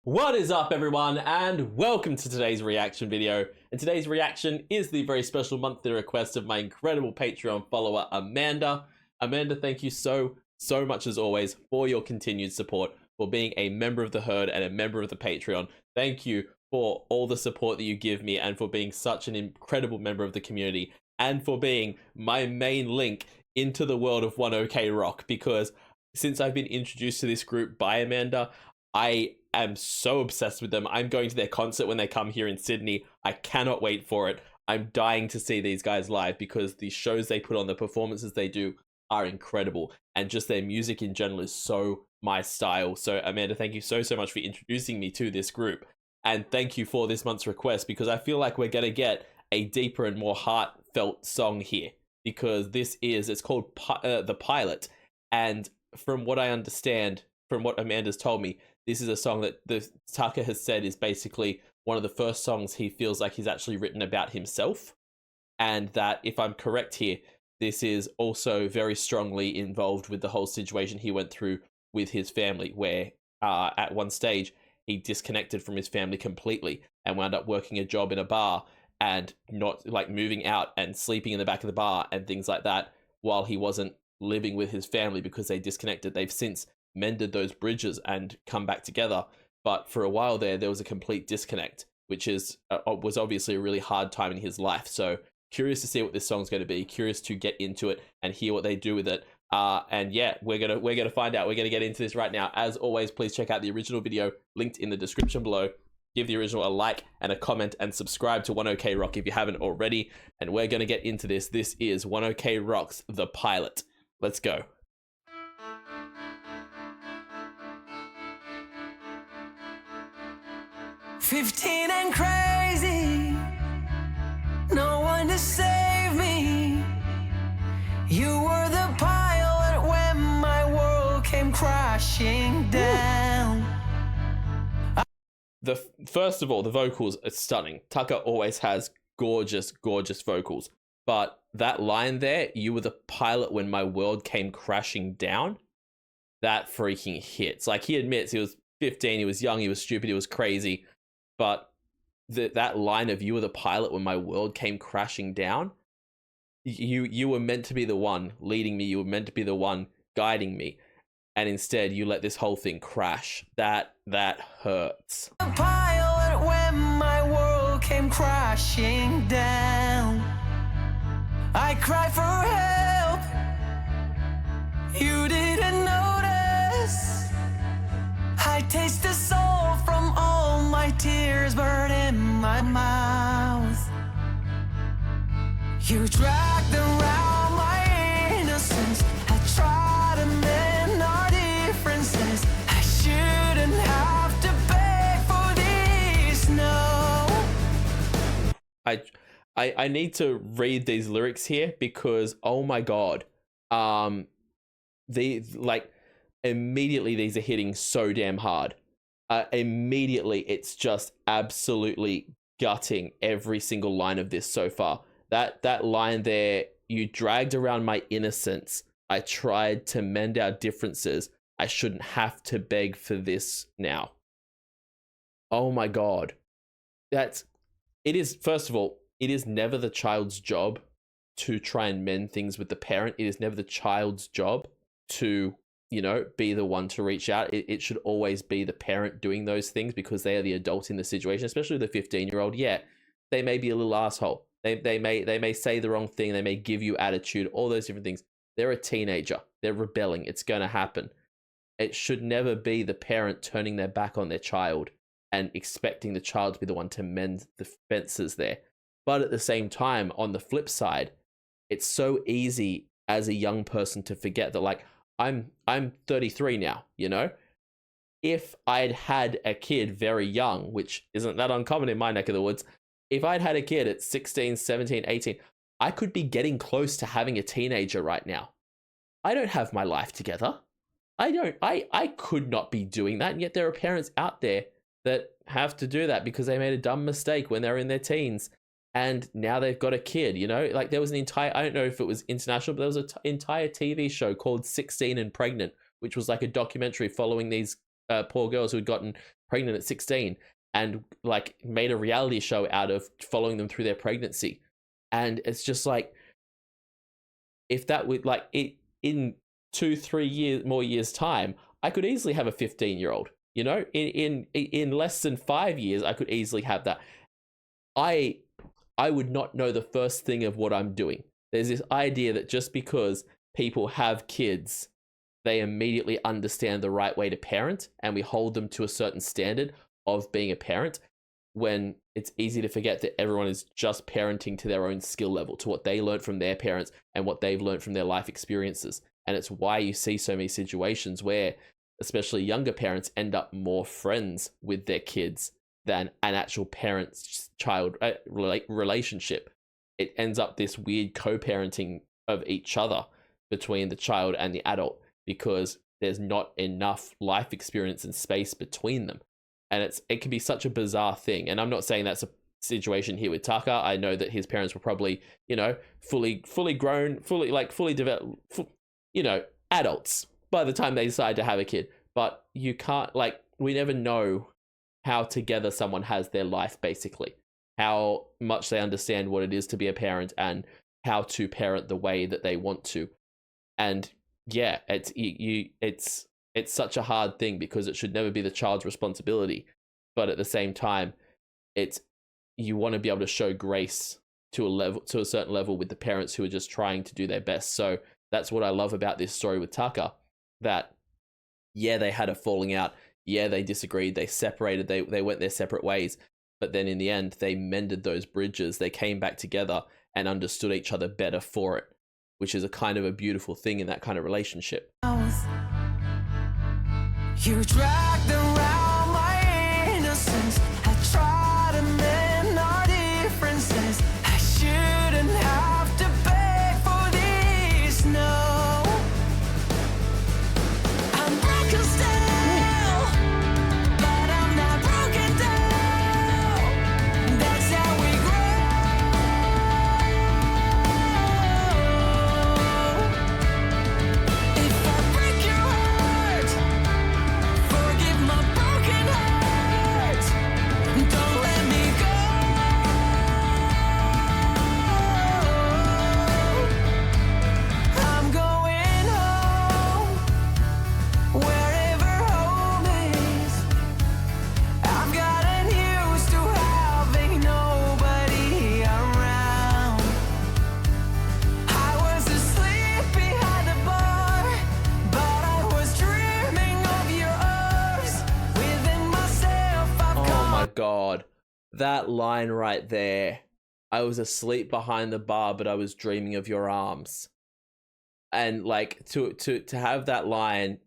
What is up, everyone, and welcome to today's reaction video. And today's reaction is the very special monthly request of my incredible Patreon follower, Amanda. Amanda, thank you so much as always for your continued support, for being a member of the herd and a member of the Patreon. Thank you for all the support that you give me and for being such an incredible member of the community and for being my main link into the world of 1OK Rock, because since I've been introduced to this group by Amanda, I am so obsessed with them. I'm going to their concert when they come here in Sydney. I cannot wait for it. I'm dying to see these guys live because the shows they put on, the performances they do are incredible, and just their music in general is so my style. So Amanda, thank you so much for introducing me to this group, and thank you for this month's request, because I feel like we're gonna get a deeper and more heartfelt song here, because it's called The Pilot, and from what I understand, from what Amanda's told me, this is a song that Tucker has said is basically one of the first songs he feels like he's actually written about himself. And that, if I'm correct here, this is also very strongly involved with the whole situation he went through with his family, where at one stage he disconnected from his family completely and wound up working a job in a bar and not like moving out and sleeping in the back of the bar and things like that while he wasn't living with his family because they disconnected. They've since mended those bridges and come back together, but for a while there was a complete disconnect, which was obviously a really hard time in his life. So curious to see what this song's going to be, curious to get into it and hear what they do with it. And yeah, we're gonna find out. We're gonna get into this right now. As always, please check out the original video linked in the description below. Give the original a like and a comment, and subscribe to 1OK Rock if you haven't already. And we're gonna get into this. This is 1OK Rock's The Pilot. Let's go. "15 and crazy, no one to save me. You were the pilot when my world came crashing down." First of all, the vocals are stunning. Tucker always has gorgeous vocals. But that line there, "you were the pilot when my world came crashing down," that freaking hits. Like, he admits he was 15, he was young, he was stupid, he was crazy. But that line of "you were the pilot when my world came crashing down," you were meant to be the one leading me, you were meant to be the one guiding me, and instead you let this whole thing crash. That hurts. The pilot when my world came crashing down. I cried for help, you didn't notice. I taste the salt from all my tears burned in my mouth. You dragged around my innocence. I tried to mend our differences. I shouldn't have to beg for this, no. I need to read these lyrics here because, oh my god, immediately these are hitting so damn hard. Immediately it's just absolutely gutting every single line of this so far. That line there, "you dragged around my innocence. I tried to mend our differences. I shouldn't have to beg for this now." Oh my god. First of all, it is never the child's job to try and mend things with the parent. It is never the child's job to, be the one to reach out. It should always be the parent doing those things because they are the adult in the situation, especially the 15-year-old. Yeah, they may be a little asshole. They may say the wrong thing. They may give you attitude, all those different things. They're a teenager. They're rebelling. It's going to happen. It should never be the parent turning their back on their child and expecting the child to be the one to mend the fences there. But at the same time, on the flip side, it's so easy as a young person to forget that, like, I'm 33 now, If I'd had a kid very young, which isn't that uncommon in my neck of the woods, if I'd had a kid at 16, 17, 18, I could be getting close to having a teenager right now. I don't have my life together. I could not be doing that. And yet there are parents out there that have to do that because they made a dumb mistake when they're in their teens. And now they've got a kid, like there was an entire, I don't know if it was international, but there was an entire TV show called 16 and Pregnant, which was like a documentary following these poor girls who had gotten pregnant at 16 and like made a reality show out of following them through their pregnancy. And it's just like, if that would like it in 2-3 more years time, I could easily have a 15-year-old, you know, in less than 5 years, I could easily have that. I would not know the first thing of what I'm doing. There's this idea that just because people have kids, they immediately understand the right way to parent, and we hold them to a certain standard of being a parent, when it's easy to forget that everyone is just parenting to their own skill level, to what they learned from their parents and what they've learned from their life experiences. And it's why you see so many situations where, especially younger parents, end up more friends with their kids than an actual parent-child relationship. It ends up this weird co-parenting of each other between the child and the adult, because there's not enough life experience and space between them. And it can be such a bizarre thing. And I'm not saying that's a situation here with Tucker. I know that his parents were probably, you know, fully grown, fully developed, you know, adults by the time they decide to have a kid. But you can't, like, we never know how together someone has their life, basically, how much they understand what it is to be a parent and how to parent the way that they want to. And yeah, it's such a hard thing, because it should never be the child's responsibility. But at the same time, you want to be able to show grace to a certain level with the parents who are just trying to do their best. So that's what I love about this story with Tucker, that yeah, they had a falling out. Yeah, they disagreed. They separated. They went their separate ways. But then in the end, they mended those bridges. They came back together and understood each other better for it, which is a kind of a beautiful thing in that kind of relationship. You dragged around my innocence. I try to mend our differences. I shouldn't have to beg for this, no. I'm broken still, but I'm not broken down. That's how we grow. If I break your heart, forgive my broken heart. Don't let me go. I'm going home, wherever home is. I've gotten used to having nobody around. I was asleep behind the bar, but I was dreaming of your arms. Within myself, I've Oh my God, that line right there. I was asleep behind the bar, but I was dreaming of your arms. And like to have that line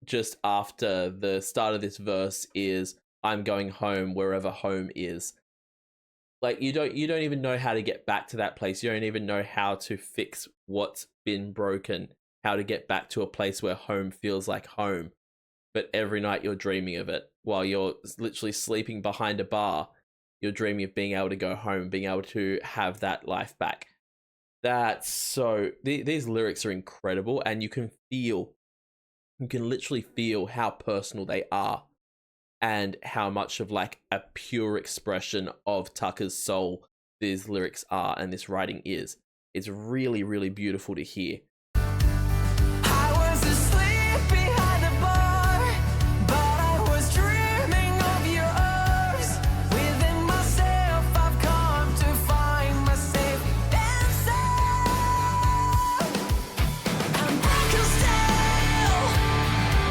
just after the start of this verse is, I'm going home wherever home is. Like you don't even know how to get back to that place. You don't even know how to fix what's been broken, how to get back to a place where home feels like home. But every night you're dreaming of it while you're literally sleeping behind a bar. You're dreaming of being able to go home, being able to have that life back. That's so, these lyrics are incredible, and you can literally feel how personal they are, and how much of like a pure expression of Tucker's soul these lyrics are and this writing is. It's really, really beautiful to hear. I was asleep behind the bar, but I was dreaming of your arms. Within myself, I've come to find myself inside. I'm broken still,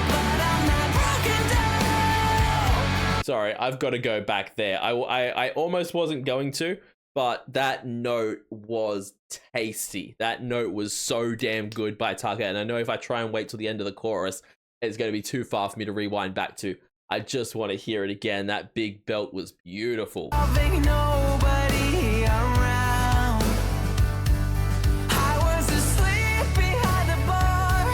but I'm not broken down. Sorry, I've got to go back there. I almost wasn't going to, but that note was tasty. That note was so damn good by Tucker, and I know if I try and wait till the end of the chorus, it's going to be too far for me to rewind back to. I just want to hear it again. That big belt was beautiful. Having nobody around. I was asleep behind the bar,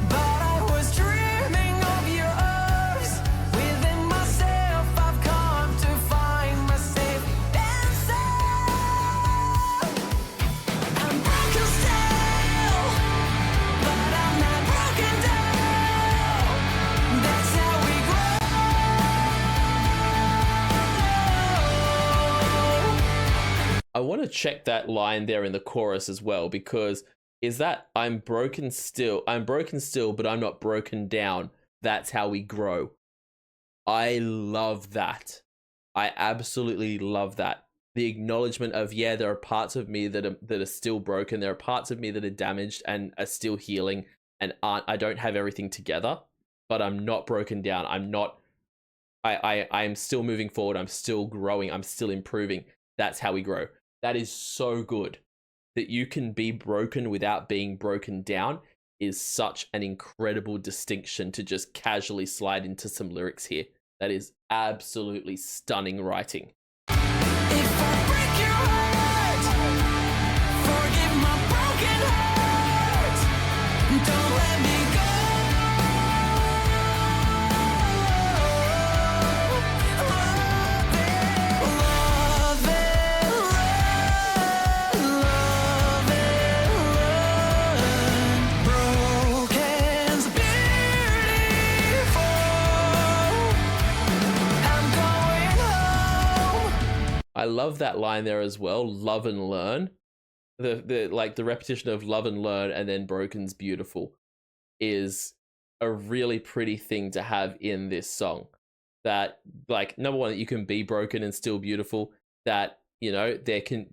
but I was dreaming of your arms. Within myself, I've come to find myself inside. I'm broken still, but I'm not broken down. That's how we grow. to check that line there in the chorus as well, because is that I'm broken still, but I'm not broken down. That's how we grow. I love that. I absolutely love that. The acknowledgement of, yeah, there are parts of me that are still broken. There are parts of me that are damaged and are still healing, and I don't have everything together, but I'm not broken down. I'm still moving forward. I'm still growing. I'm still improving. That's how we grow. That is so good. That you can be broken without being broken down is such an incredible distinction to just casually slide into some lyrics here. That is absolutely stunning writing. If I break your heart, forgive my broken heart. Don't let me go. Love it, love it, broken's beautiful. I'm going home. I love that line there as well. Love and learn. The repetition of love and learn and then broken's beautiful is a really pretty thing to have in this song. That, like, number one, that you can be broken and still beautiful. That, you know, there can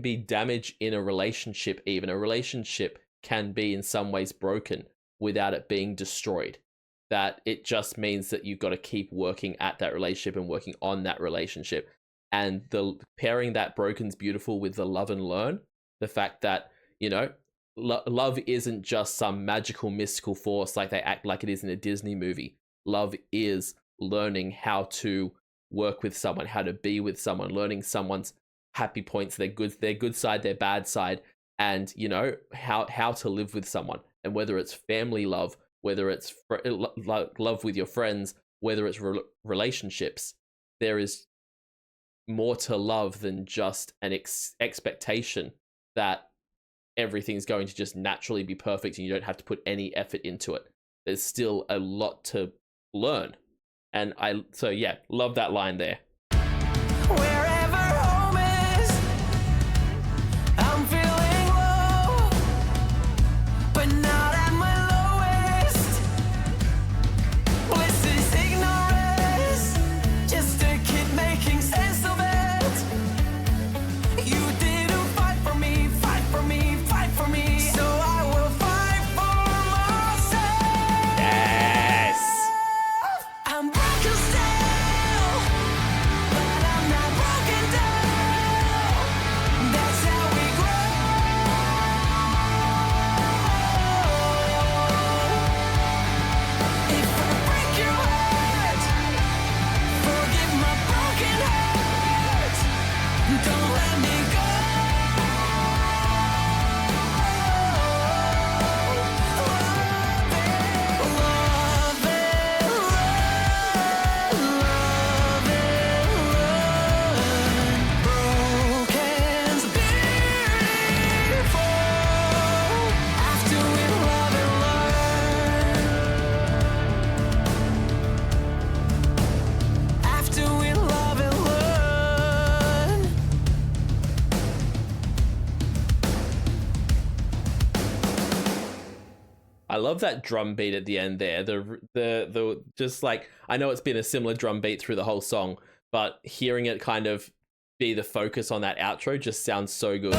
be damage in a relationship. Even a relationship can be in some ways broken without it being destroyed. That it just means that you've got to keep working at that relationship and working on that relationship. And the pairing that broken's beautiful with the love and learn, the fact that, you know, love isn't just some magical mystical force like they act like it is in a Disney movie. Love is learning how to work with someone, how to be with someone, learning someone's happy points, their good side, their bad side, and, you know, how to live with someone. And whether it's family love, whether it's love with your friends, whether it's relationships, there is more to love than just an expectation that everything's going to just naturally be perfect and you don't have to put any effort into it. There's still a lot to learn. And so yeah, love that line there. Wherever home is, I'm feeling low, but not at my lowest. Bliss is ignorance, just a kid making sense of it. You didn't fight for me, fight for me, fight for me, so I will fight for myself. Yes. I'm broken still, but I'm not broken down. That's how we grow. If I break your heart, forgive my broken heart. Don't let me go. Love it, love it, broken's beautiful. After we love and learn. After we love and learn. I love that drum beat at the end there. The just like, I know it's been a similar drum beat through the whole song, but hearing it kind of be the focus on that outro just sounds so good.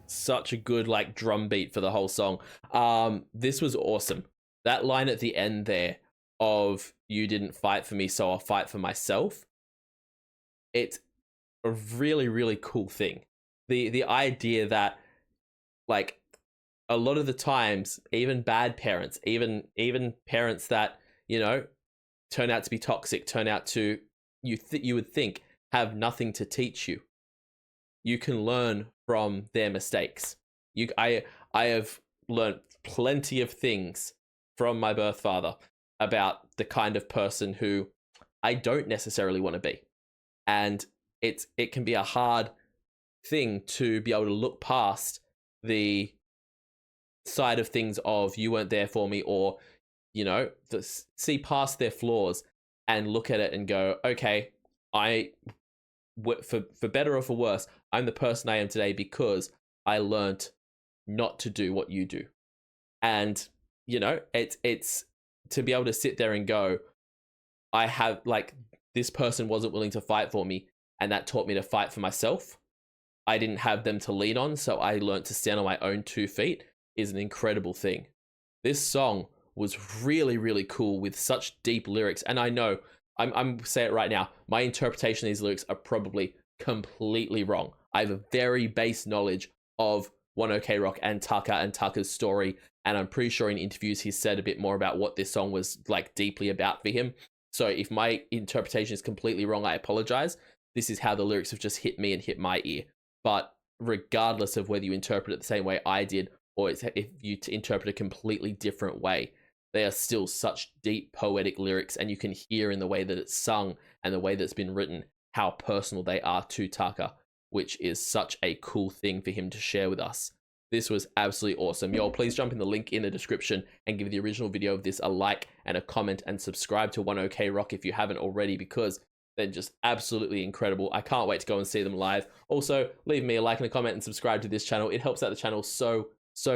Such a good like drum beat for the whole song. This was awesome. That line at the end there of "You didn't fight for me, so I'll fight for myself." It's a really, really cool thing. The idea that, like, a lot of the times, even bad parents, even parents that, you know, turn out to be toxic, turn out to, you would think, have nothing to teach you. You can learn from their mistakes. I have learned plenty of things from my birth father about the kind of person who I don't necessarily want to be. And it can be a hard thing to be able to look past the side of things of you weren't there for me, or you know, see past their flaws and look at it and go, okay, for better or for worse, I'm the person I am today because I learned not to do what you do. And, you know, it's to be able to sit there and go, I have, like, this person wasn't willing to fight for me, and that taught me to fight for myself. I didn't have them to lean on, so I learned to stand on my own 2 feet, is an incredible thing. This song was really, really cool with such deep lyrics. And I know, I'm saying it right now, my interpretation of these lyrics are probably completely wrong. I have a very base knowledge of One OK Rock and Tucker's story, and I'm pretty sure in interviews he's said a bit more about what this song was like deeply about for him. So if my interpretation is completely wrong, I apologize. This is how the lyrics have just hit me and hit my ear. But regardless of whether you interpret it the same way I did, or if you interpret a completely different way, they are still such deep poetic lyrics, and you can hear in the way that it's sung and the way that it's been written how personal they are to Tucker, which is such a cool thing for him to share with us. This was absolutely awesome. Y'all, please jump in the link in the description and give the original video of this a like and a comment, and subscribe to One OK Rock if you haven't already, because they're just absolutely incredible. I can't wait to go and see them live. Also, leave me a like and a comment and subscribe to this channel. It helps out the channel so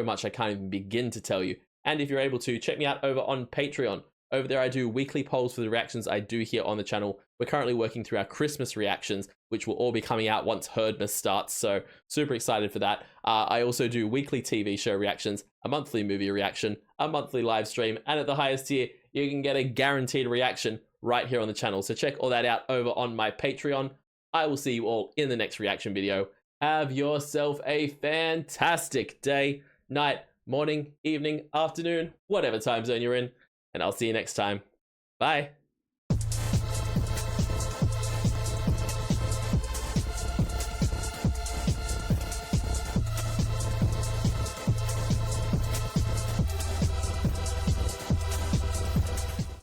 much I can't even begin to tell you. And if you're able to, check me out over on Patreon. Over there, I do weekly polls for the reactions I do here on the channel. We're currently working through our Christmas reactions, which will all be coming out once Heardmas starts, so super excited for that. I also do weekly TV show reactions, a monthly movie reaction, a monthly live stream, and at the highest tier, you can get a guaranteed reaction right here on the channel. So check all that out over on my Patreon. I will see you all in the next reaction video. Have yourself a fantastic day, night, morning, evening, afternoon, whatever time zone you're in, and I'll see you next time. Bye.